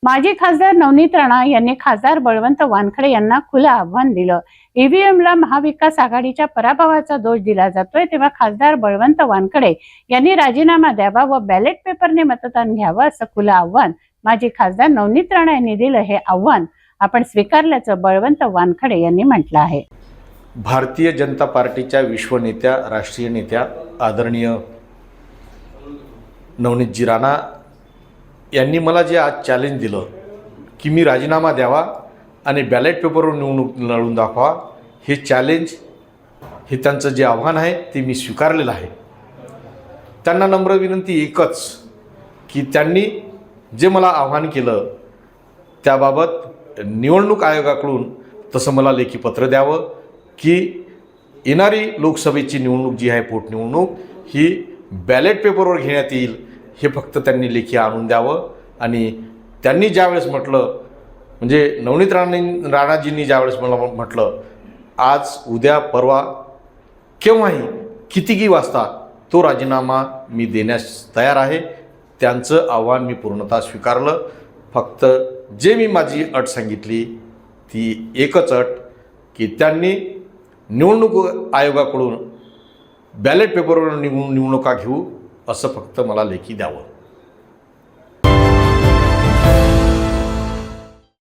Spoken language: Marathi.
माजी खासदार नवनीत राणा यांनी खासदार बळवंत वानखडे यांना खुलं आव्हान दिलं. ईव्हीएमला महाविकास आघाडीच्या पराभवाचा दोष दिला जातोय, तेव्हा खासदार बळवंत वानखडे यांनी राजीनामा द्यावा व बॅलेट पेपरने मतदान घ्यावं असं खुलं आव्हान माजी खासदार नवनीत राणा यांनी दिलं. हे आव्हान आपण स्वीकारल्याचं बळवंत वानखडे यांनी म्हटलं आहे. भारतीय जनता पार्टीच्या विश्वनेत्या, राष्ट्रीय नेत्या आदरणीय नवनीतजी राणा यांनी मला जे आज चॅलेंज दिलं की मी राजीनामा द्यावा आणि बॅलेट पेपरवर निवडणूक लढवून दाखवा, हे चॅलेंज, हे त्यांचं जे आव्हान आहे ते मी स्वीकारलेलं आहे. त्यांना नम्र विनंती एकच की त्यांनी जे मला आव्हान केलं त्याबाबत निवडणूक आयोगाकडून तसं मला लेखी पत्र द्यावं की येणारी लोकसभेची निवडणूक जी आहे, पोटनिवडणूक, ही बॅलेट पेपरवर घेण्यात येईल, हे फक्त त्यांनी लेखी आणून द्यावं. आणि त्यांनी ज्यावेळेस म्हटलं, म्हणजे नवनीत राणाजींनी ज्यावेळेस मला म्हटलं आज, उद्या, परवा, केव्हाही, कितीही वाजता तो राजीनामा मी देण्यास तयार आहे, त्यांचं आव्हान मी पूर्णतः स्वीकारलं. फक्त जे मी माझी अट सांगितली ती एकच अट की त्यांनी निवडणूक आयोगाकडून बॅलेट पेपरवर निवडणुका घेऊ असं फक्त मला लेखी द्यावं.